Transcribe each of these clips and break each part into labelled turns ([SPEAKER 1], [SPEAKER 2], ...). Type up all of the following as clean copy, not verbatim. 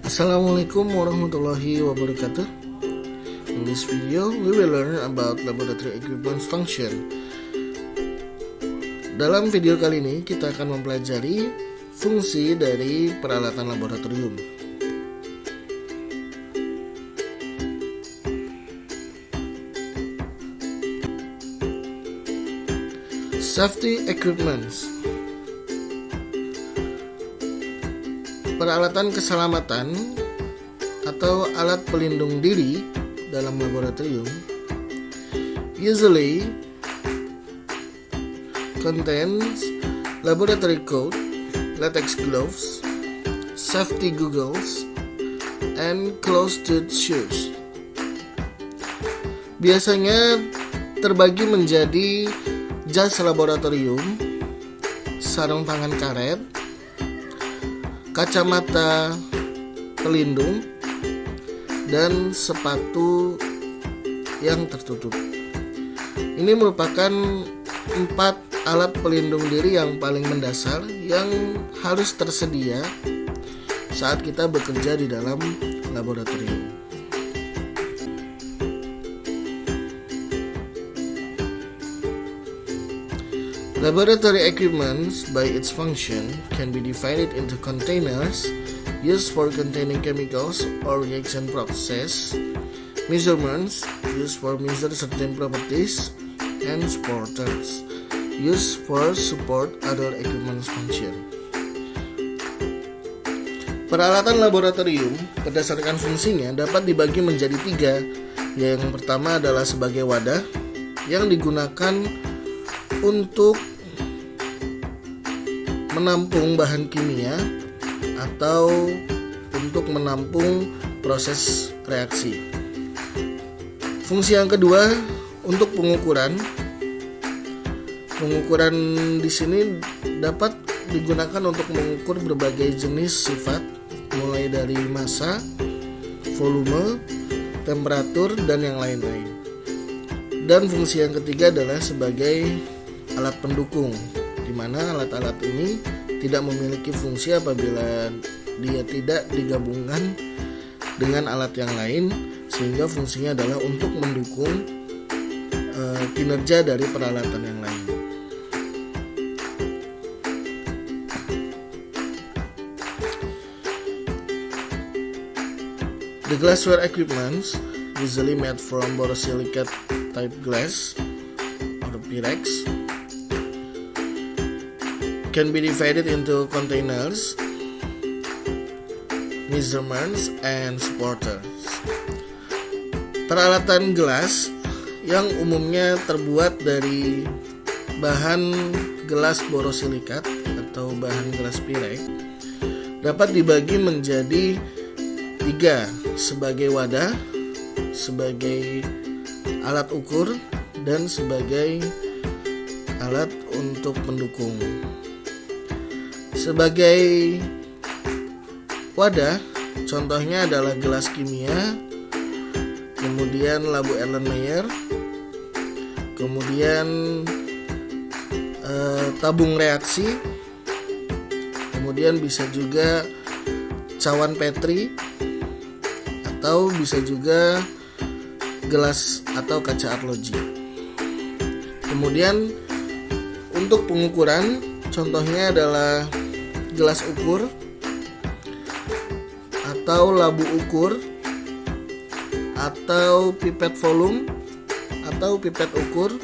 [SPEAKER 1] Assalamualaikum warahmatullahi wabarakatuh. In this video, we will learn about laboratory equipment function. Dalam video kali ini, kita akan mempelajari fungsi dari peralatan laboratorium. Safety equipments. Peralatan keselamatan atau alat pelindung diri dalam laboratorium usually contains laboratory coat, latex gloves, safety goggles, and closed-toed shoes. Biasanya terbagi menjadi jas laboratorium, sarung tangan karet, kacamata pelindung, dan sepatu yang tertutup. Ini merupakan 4 alat pelindung diri yang paling mendasar yang harus tersedia saat kita bekerja di dalam laboratorium. Laboratory equipments, by its function, can be divided into containers used for containing chemicals or reaction process, measurements used for measure certain properties, and supporters used for support other equipment function. Peralatan laboratorium berdasarkan fungsinya dapat dibagi menjadi 3. Yang pertama adalah sebagai wadah yang digunakan untuk menampung bahan kimia atau untuk menampung proses reaksi. Fungsi yang kedua untuk pengukuran. Pengukuran di sini dapat digunakan untuk mengukur berbagai jenis sifat, mulai dari massa, volume, temperatur, dan yang lain-lain. Dan fungsi yang ketiga adalah sebagai alat pendukung, di mana alat-alat ini tidak memiliki fungsi apabila dia tidak digabungkan dengan alat yang lain, sehingga fungsinya adalah untuk mendukung kinerja dari peralatan yang lain. The glassware equipments, usually made from borosilicate type glass or Pyrex, can be divided into containers, measurements, and supporters. Peralatan gelas yang umumnya terbuat dari bahan gelas borosilikat atau bahan gelas Pyrex dapat dibagi menjadi 3, sebagai wadah, sebagai alat ukur, dan sebagai alat untuk pendukung. Sebagai wadah, contohnya adalah gelas kimia, kemudian labu Erlenmeyer, kemudian tabung reaksi, kemudian bisa juga cawan Petri, atau bisa juga gelas atau kaca arloji. Kemudian untuk pengukuran, contohnya adalah gelas ukur atau labu ukur atau pipet volume atau pipet ukur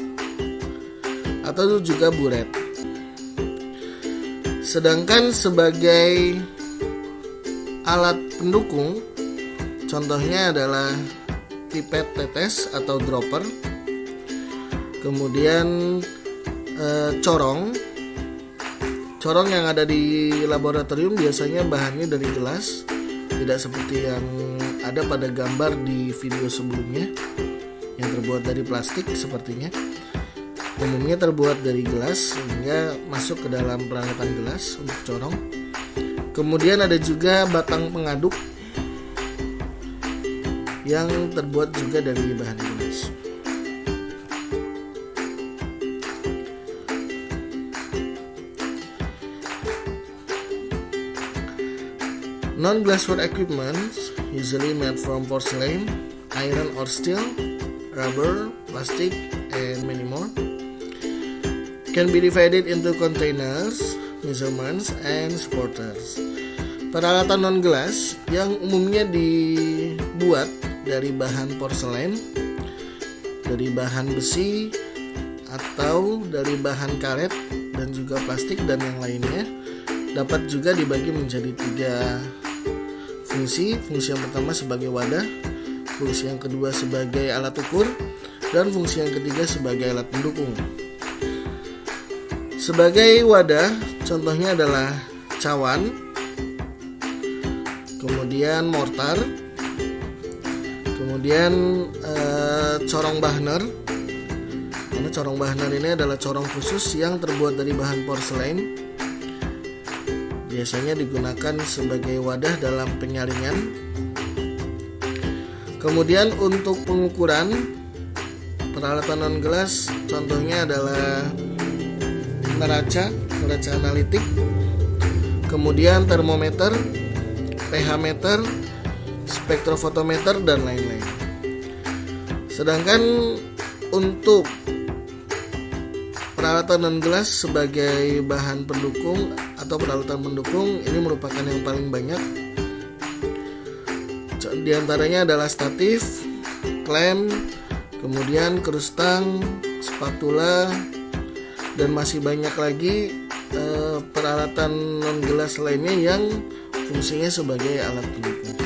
[SPEAKER 1] atau juga buret. Sedangkan sebagai alat pendukung, contohnya adalah pipet tetes atau dropper, kemudian corong yang ada di laboratorium biasanya bahannya dari gelas, tidak seperti yang ada pada gambar di video sebelumnya yang terbuat dari plastik. Sepertinya umumnya terbuat dari gelas sehingga masuk ke dalam peralatan gelas untuk corong. Kemudian ada juga batang pengaduk yang terbuat juga dari bahan gelas. Non-glassware equipment, usually made from porcelain, iron or steel, rubber, plastic, and many more, can be divided into containers, measurements, and supporters. Peralatan non-glass yang umumnya dibuat dari bahan porselen, dari bahan besi, atau dari bahan karet dan juga plastik dan yang lainnya, dapat juga dibagi menjadi 3 fungsi. Fungsi yang pertama sebagai wadah, fungsi yang kedua sebagai alat ukur, dan fungsi yang ketiga sebagai alat pendukung. Sebagai wadah, contohnya adalah cawan, kemudian mortar, kemudian corong bahner. Karena corong bahner ini adalah corong khusus yang terbuat dari bahan porselen. Biasanya digunakan sebagai wadah dalam penyaringan. Kemudian untuk pengukuran peralatan non-glass, contohnya adalah neraca analitik, kemudian termometer, pH meter, spektrofotometer, dan lain-lain. Sedangkan untuk peralatan non-glass sebagai bahan pendukung atau peralatan pendukung, ini merupakan yang paling banyak. Di antaranya adalah statif, klem, kemudian kerustang, spatula, dan masih banyak lagi peralatan non-glass lainnya yang fungsinya sebagai alat pendukung.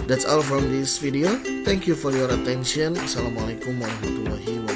[SPEAKER 1] That's all from this video. Thank you for your attention. Assalamualaikum warahmatullahi wabarakatuh.